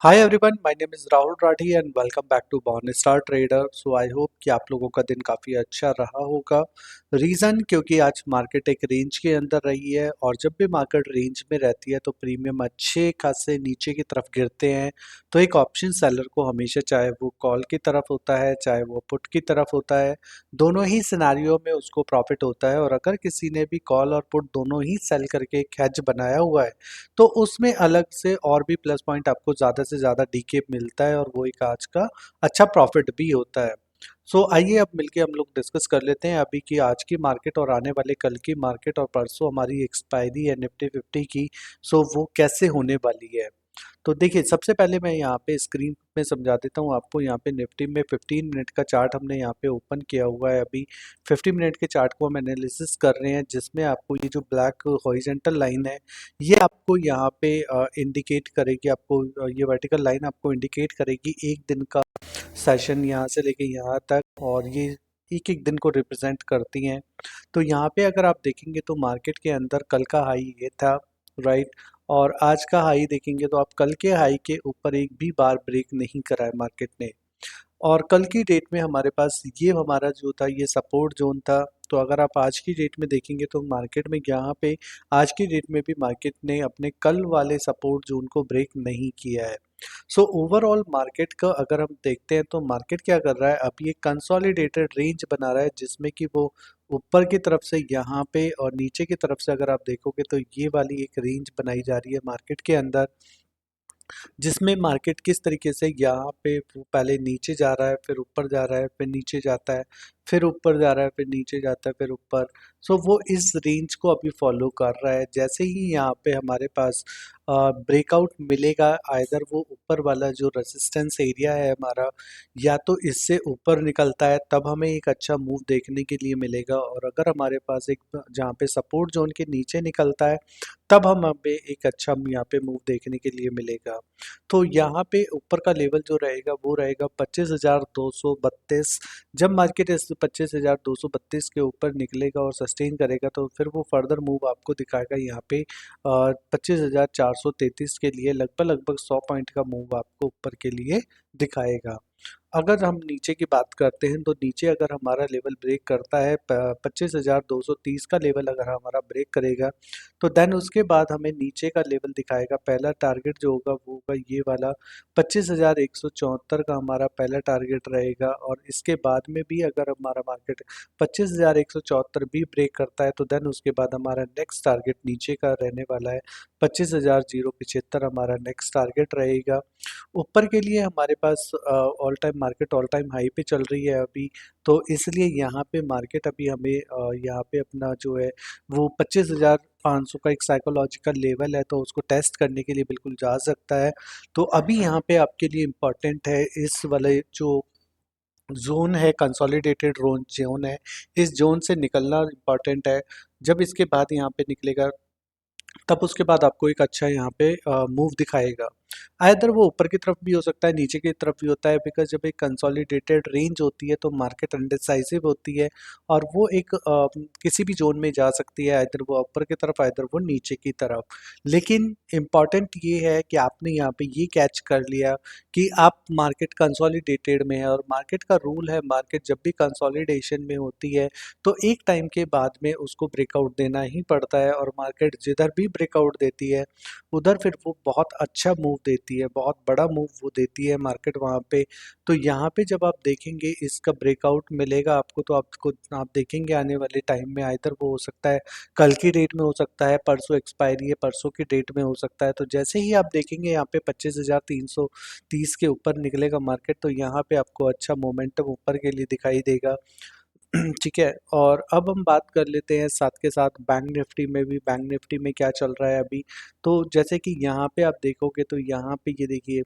Hi everyone, my name is Rahul Rathi and welcome back to born star trader. So I hope कि आप लोगों का दिन काफ़ी अच्छा रहा होगा। रीज़न क्योंकि आज मार्केट एक रेंज के अंदर रही है और जब भी मार्केट रेंज में रहती है तो प्रीमियम अच्छे खासे नीचे की तरफ गिरते हैं। तो एक ऑप्शन सेलर को हमेशा, चाहे वो कॉल की तरफ होता है चाहे वो पुट की तरफ होता है, दोनों ही सिनारियों में उसको प्रॉफिट होता है। और अगर किसी ने भी कॉल और पुट दोनों ही सेल करके एक हेज बनाया हुआ है तो उसमें अलग से और भी प्लस पॉइंट आपको ज़्यादा से ज़्यादा डीके मिलता है और वो एक आज का अच्छा प्रॉफिट भी होता है। सो आइए अब मिलके हम लोग डिस्कस कर लेते हैं अभी की आज की मार्केट और आने वाले कल की मार्केट और परसों हमारी एक्सपायरी है निफ्टी 50 की। सो वो कैसे होने वाली है। तो देखिए, सबसे पहले मैं यहाँ पे स्क्रीन में समझा देता हूँ आपको। यहाँ पे निफ्टी में 15 मिनट का चार्ट हमने यहाँ पे ओपन किया हुआ है। अभी 50 मिनट के चार्ट को हम एनालिसिस कर रहे हैं, जिसमें आपको ये जो ब्लैक हॉरिजॉन्टल लाइन है ये आपको यहाँ पे इंडिकेट करेगी, आपको ये वर्टिकल लाइन आपको इंडिकेट करेगी एक दिन का सेशन यहाँ से लेके यहाँ तक, और ये एक एक दिन को रिप्रेजेंट करती हैं। तो यहाँ पे अगर आप देखेंगे तो मार्केट के अंदर कल का हाई ये था, राइट। और आज का हाई देखेंगे तो आप कल के हाई के ऊपर एक भी बार ब्रेक नहीं करा है मार्केट ने। और कल की डेट में हमारे पास ये हमारा जो था ये सपोर्ट जोन था। तो अगर आप आज की डेट में देखेंगे तो मार्केट में यहाँ पे आज की डेट में भी मार्केट ने अपने कल वाले सपोर्ट जोन को ब्रेक नहीं किया है। सो ओवरऑल मार्केट का अगर हम देखते हैं तो मार्केट क्या कर रहा है, अभी एक कंसोलिडेटेड रेंज बना रहा है, जिसमें कि वो ऊपर की तरफ से यहाँ पे और नीचे की तरफ से अगर आप देखोगे तो ये वाली एक रेंज बनाई जा रही है मार्केट के अंदर, जिसमें मार्केट किस तरीके से यहाँ पे वो पहले नीचे जा रहा है, फिर ऊपर जा रहा है, फिर नीचे जाता है, फिर ऊपर जा रहा है, फिर नीचे जाता है, फिर ऊपर। सो वो इस रेंज को अभी फॉलो कर रहा है। जैसे ही यहाँ पे हमारे पास ब्रेकआउट मिलेगा, आइदर वो ऊपर वाला जो रेजिस्टेंस एरिया है हमारा, या तो इससे ऊपर निकलता है तब हमें एक अच्छा मूव देखने के लिए मिलेगा, और अगर हमारे पास एक जहाँ पे सपोर्ट जोन के नीचे निकलता है तब हमें एक अच्छा यहाँ पे मूव देखने के लिए मिलेगा। तो यहाँ पे ऊपर का लेवल जो रहेगा वो रहेगा 25,232। जब मार्केट इस 25,232 के ऊपर निकलेगा और सस्टेन करेगा तो फिर वो फर्दर मूव आपको दिखाएगा यहाँ पे 25,433 के लिए, लगभग लगभग 100 पॉइंट का मूव आपको ऊपर के लिए दिखाएगा। अगर हम नीचे की बात करते हैं तो नीचे अगर हमारा लेवल ब्रेक करता है 25,230 का लेवल अगर हमारा ब्रेक करेगा तो देन उसके बाद हमें नीचे का लेवल दिखाएगा। पहला टारगेट जो होगा वो होगा ये वाला 25,174 का हमारा पहला टारगेट रहेगा, और इसके बाद में भी अगर हमारा मार्केट 25,174 भी ब्रेक करता है तो देन उसके बाद हमारा नेक्स्ट टारगेट नीचे का रहने वाला है 25,075 हमारा नेक्स्ट टारगेट रहेगा। ऊपर के लिए हमारे पास all time market all time high पे चल रही है अभी, तो इसलिए यहाँ पे मार्केट अभी हमें यहाँ पे अपना जो है वो 25,500 का एक साइकोलॉजिकल लेवल है, तो उसको टेस्ट करने के लिए बिल्कुल जा सकता है। तो अभी यहाँ पे आपके लिए इम्पोर्टेंट है इस वाले जो जोन है, कंसोलिडेटेड जोन है, इस जोन से निकलना इम्पोर्टेंट है। जब इसके बाद यहाँ पे निकलेगा तब उसके बाद आपको एक अच्छा यहाँ पे मूव दिखाएगा। आइदर वो ऊपर की तरफ भी हो सकता है, नीचे की तरफ भी होता है, बिकॉज जब एक कंसोलिडेटेड रेंज होती है तो मार्केट अनडिसाइसिव होती है और वो एक किसी भी जोन में जा सकती है, आइदर वो ऊपर की तरफ आइदर वो नीचे की तरफ। लेकिन इम्पॉर्टेंट ये है कि आपने यहाँ पे ये कैच कर लिया कि आप मार्केट कंसोलिडेटेड में है, और मार्केट का रूल है मार्केट जब भी कंसोलिडेशन में होती है तो एक टाइम के बाद में उसको ब्रेकआउट देना ही पड़ता है, और मार्केट जिधर भी ब्रेकआउट देती है उधर फिर वो बहुत अच्छा मूव देती है, बहुत बड़ा मूव वो देती है मार्केट वहाँ पे। तो यहाँ पे जब आप देखेंगे इसका ब्रेकआउट मिलेगा आपको, तो आपको आप देखेंगे आने वाले टाइम में आइदर वो हो सकता है कल की डेट में, हो सकता है परसों एक्सपायरी है परसों की डेट में हो सकता है। तो जैसे ही आप देखेंगे यहाँ पे 25,330 के ऊपर निकलेगा मार्केट तो यहाँ पे आपको अच्छा मोमेंटम ऊपर के लिए दिखाई देगा। ठीक है, और अब हम बात कर लेते हैं साथ के साथ बैंक निफ्टी में भी। बैंक निफ्टी में क्या चल रहा है अभी, तो जैसे कि यहाँ पे आप देखोगे तो यहाँ पे ये देखिए,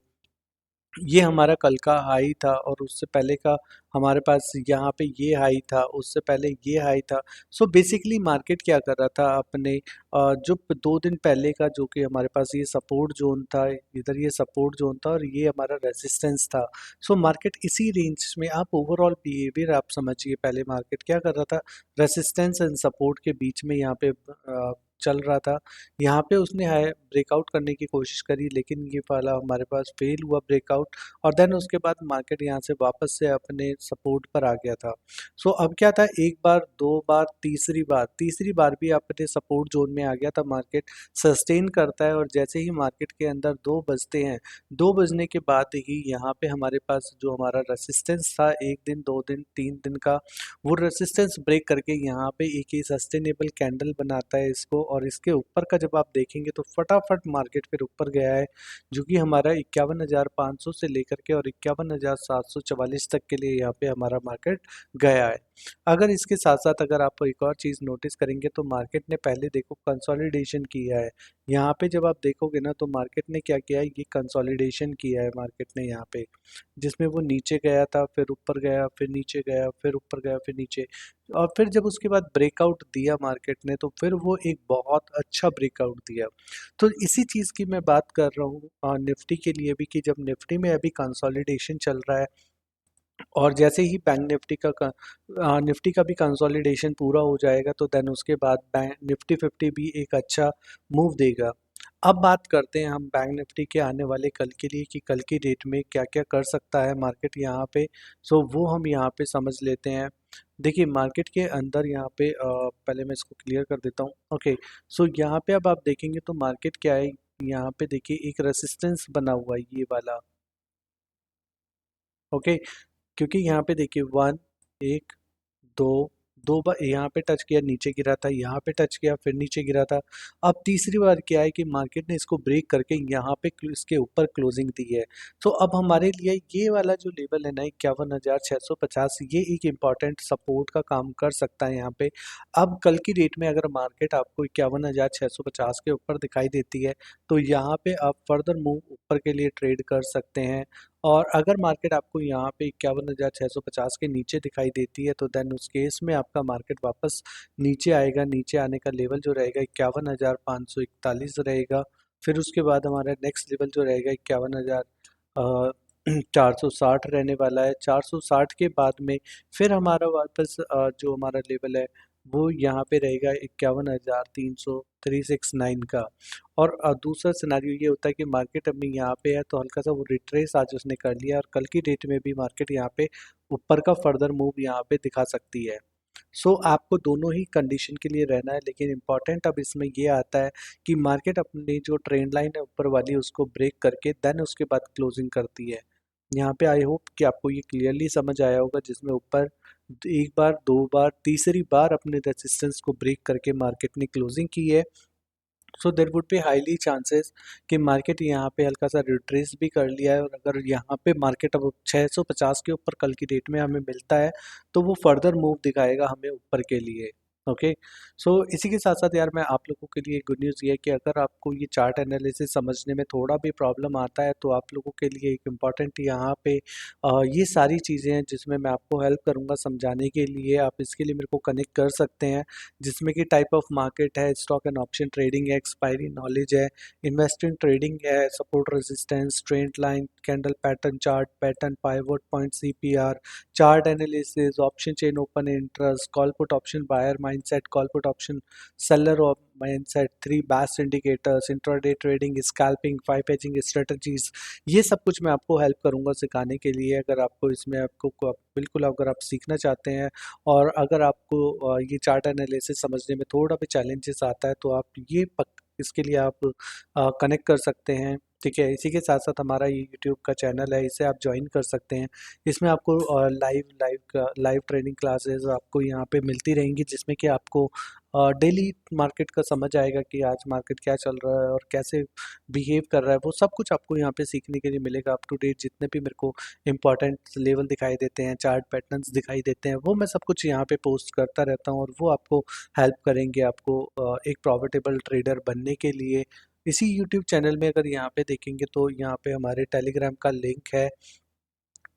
ये हमारा कल का हाई था और उससे पहले का हमारे पास यहाँ पे ये हाई था, उससे पहले ये हाई था। सो बेसिकली मार्केट क्या कर रहा था अपने जो 2 दिन पहले का जो कि हमारे पास ये सपोर्ट जोन था, इधर ये सपोर्ट जोन था और ये हमारा रेजिस्टेंस था। सो मार्केट इसी रेंज में, आप ओवरऑल बिहेवियर आप समझिए, पहले मार्केट क्या कर रहा था, रेजिस्टेंस एंड सपोर्ट के बीच में यहाँ पे चल रहा था। यहाँ पे उसने हाई ब्रेकआउट करने की कोशिश करी, लेकिन ये वाला हमारे पास फेल हुआ ब्रेकआउट, और देन उसके बाद मार्केट यहाँ से वापस से अपने सपोर्ट पर आ गया था। सो अब क्या था, एक बार, दो बार, तीसरी बार भी अपने सपोर्ट जोन में आ गया था मार्केट, सस्टेन करता है। और जैसे ही मार्केट के अंदर 2 बजते हैं, 2 बजने के बाद ही यहाँ पे हमारे पास जो हमारा रेसिस्टेंस था 1 दिन, 2 दिन, 3 दिन का, वो रेसिस्टेंस ब्रेक करके यहाँ पे एक ही सस्टेनेबल कैंडल बनाता है इसको, और इसके ऊपर का जब आप देखेंगे तो फटाफट मार्केट फिर ऊपर गया है, जो कि हमारा 51,500 से लेकर के और 51,744 तक के लिए यहाँ पे हमारा मार्केट गया है। अगर इसके साथ साथ अगर आप एक और चीज़ नोटिस करेंगे तो मार्केट ने पहले देखो कंसोलिडेशन किया है। यहाँ पे जब आप देखोगे ना तो मार्केट ने क्या किया है, ये कंसोलिडेशन किया है मार्केट ने यहाँ पे, जिसमें वो नीचे गया था, फिर ऊपर गया, फिर नीचे गया, फिर ऊपर गया, फिर नीचे, और फिर जब उसके बाद ब्रेकआउट दिया मार्केट ने तो फिर वो एक बहुत अच्छा ब्रेकआउट दिया। तो इसी चीज़ की मैं बात कर रहा हूँ निफ्टी के लिए भी, कि जब निफ्टी में अभी कंसोलिडेशन चल रहा है, और जैसे ही बैंक निफ्टी का भी कंसोलिडेशन पूरा हो जाएगा तो देन उसके बाद बैंक निफ्टी 50 भी एक अच्छा मूव देगा। अब बात करते हैं हम बैंक निफ्टी के आने वाले कल के लिए, कि कल की डेट में क्या क्या कर सकता है मार्केट यहाँ पे। सो वो हम यहाँ पे समझ लेते हैं। देखिए मार्केट के अंदर यहाँ पे पहले मैं इसको क्लियर कर देता हूँ। ओके, सो यहाँ पे अब आप देखेंगे तो मार्केट क्या है, यहाँ पे देखिए एक रेसिस्टेंस बना हुआ है ये वाला। ओके, क्योंकि यहाँ पे देखिए वन, एक, दो, दो बार यहाँ पे टच किया, नीचे गिरा था, यहाँ पे टच किया, फिर नीचे गिरा था। अब तीसरी बार क्या है कि मार्केट ने इसको ब्रेक करके यहाँ पे इसके ऊपर क्लोजिंग दी है। तो अब हमारे लिए ये वाला जो लेवल है ना 51,650, ये एक इम्पॉर्टेंट सपोर्ट का काम कर सकता है यहाँ पे। अब कल की डेट में अगर मार्केट आपको 51,650 के ऊपर दिखाई देती है तो यहाँ पे आप फर्दर मूव ऊपर के लिए ट्रेड कर सकते हैं। और अगर मार्केट आपको यहाँ पे 51,650 के नीचे दिखाई देती है तो देन उस केस में आपका मार्केट वापस नीचे आएगा। नीचे आने का लेवल जो रहेगा 51,541 रहेगा। फिर उसके बाद हमारा नेक्स्ट लेवल जो रहेगा 51,460 रहने वाला है। 460 के बाद में फिर हमारा वापस जो हमारा लेवल है वो यहाँ पे रहेगा 51,369 का। और दूसरा सिनेरियो ये होता है कि मार्केट अभी यहाँ पे है तो हल्का सा वो रिट्रेस आज उसने कर लिया, और कल की डेट में भी मार्केट यहाँ पे ऊपर का फर्दर मूव यहाँ पे दिखा सकती है। सो आपको दोनों ही कंडीशन के लिए रहना है, लेकिन इम्पॉर्टेंट अब इसमें ये आता है कि मार्केट अपनी जो ट्रेंड लाइन है ऊपर वाली उसको ब्रेक करके देन उसके बाद क्लोजिंग करती है। यहाँ पे आई होप कि आपको ये क्लियरली समझ आया होगा, जिसमें ऊपर एक बार, दो बार, तीसरी बार अपने रेजिस्टेंस को ब्रेक करके मार्केट ने क्लोजिंग की है। So there would be highly chances कि मार्केट यहाँ पे हल्का सा रिट्रेस भी कर लिया है, और अगर यहाँ पे मार्केट अब 650 के ऊपर कल की डेट में हमें मिलता है तो वो फर्दर मूव दिखाएगा हमें ऊपर के लिए। ओके, सो इसी के साथ साथ यार मैं आप लोगों के लिए गुड न्यूज़ ये है कि अगर आपको ये चार्ट एनालिसिस समझने में थोड़ा भी प्रॉब्लम आता है तो आप लोगों के लिए एक इम्पॉर्टेंट यहाँ पे ये सारी चीज़ें हैं जिसमें मैं आपको हेल्प करूँगा समझाने के लिए। आप इसके लिए मेरे को कनेक्ट कर सकते हैं, जिसमें कि टाइप ऑफ मार्केट है, स्टॉक एंड ऑप्शन ट्रेडिंग है, एक्सपायरी नॉलेज है, इन्वेस्टिंग ट्रेडिंग है, support resistance, trend line, candle pattern chart, pattern pivot point, CPR, chart analysis, option chain open interest, call put option buyer mindset, call put option seller mindset, 3 best indicators, intraday trading, scalping, 5 hedging strategies, ये सब कुछ मैं आपको help करूंगा सिखाने के लिए। अगर आपको इसमें बिल्कुल अगर आप सीखना चाहते हैं, और अगर आपको ये चार्ट एनालिसिस समझने में थोड़ा भी चैलेंजेस आता है तो आप इसके लिए आप कनेक्ट कर सकते हैं। ठीक है, इसी के साथ साथ हमारा ये यूट्यूब का चैनल है, इसे आप ज्वाइन कर सकते हैं। इसमें आपको लाइव ट्रेनिंग क्लासेस आपको यहाँ पे मिलती रहेंगी, जिसमें कि आपको डेली मार्केट का समझ आएगा कि आज मार्केट क्या चल रहा है और कैसे बिहेव कर रहा है। वो सब कुछ आपको यहाँ पे सीखने के लिए मिलेगा। अप टू डेट जितने भी मेरे को इंपॉर्टेंट लेवल दिखाई देते हैं, चार्ट पैटर्न्स दिखाई देते हैं, वो मैं सब कुछ यहाँ पे पोस्ट करता रहता हूँ, और वो आपको हेल्प करेंगे आपको एक प्रॉफिटेबल ट्रेडर बनने के लिए। इसी यूट्यूब चैनल में अगर यहाँ पे देखेंगे तो यहाँ पे हमारे टेलीग्राम का लिंक है,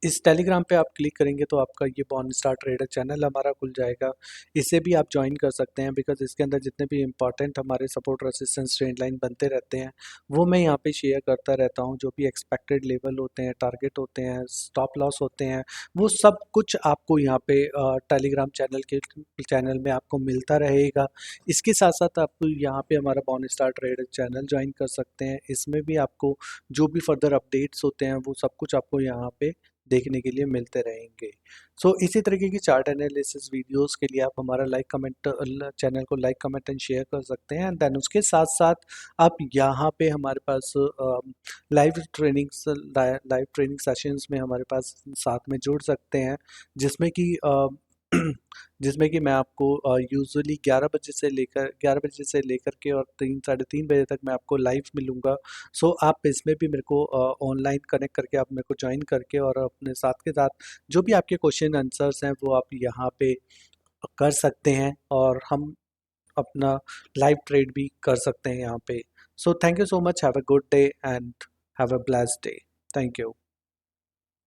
इस टेलीग्राम पे आप क्लिक करेंगे तो आपका ये बॉर्न स्टार ट्रेडर चैनल हमारा खुल जाएगा। इसे भी आप ज्वाइन कर सकते हैं, बिकॉज़ इसके अंदर जितने भी इम्पोर्टेंट हमारे सपोर्ट रेजिस्टेंस ट्रेंड लाइन बनते रहते हैं, वो मैं यहाँ पे शेयर करता रहता हूँ। जो भी एक्सपेक्टेड लेवल होते हैं, टारगेट होते हैं, स्टॉप लॉस होते हैं, वो सब कुछ आपको यहाँ पे टेलीग्राम चैनल में आपको मिलता रहेगा। इसके साथ-साथ आप यहाँ पे हमारा born star trader channel join कर सकते हैं। इसमें भी आपको जो भी फर्दर अपडेट्स होते हैं, वो सब कुछ आपको यहाँ पे देखने के लिए मिलते रहेंगे। सो इसी तरीके की चार्ट एनालिसिस वीडियोस के लिए आप हमारा लाइक कमेंट चैनल को लाइक कमेंट एंड शेयर कर सकते हैं। एंड देन उसके साथ साथ आप यहाँ पे हमारे पास लाइव ट्रेनिंग सेशंस में हमारे पास साथ में जुड़ सकते हैं, जिसमें कि जिसमें कि मैं आपको यूजुअली 11 बजे से लेकर के और 3 साढ़े 3 बजे तक मैं आपको लाइव मिलूँगा। सो आप इसमें भी मेरे को ऑनलाइन कनेक्ट करके आप मेरे को ज्वाइन करके और अपने साथ के साथ जो भी आपके क्वेश्चन आंसर्स हैं वो आप यहाँ पे कर सकते हैं, और हम अपना लाइव ट्रेड भी कर सकते हैं यहाँ पे। So thank you so much, have a good day and have a blessed day. Thank you.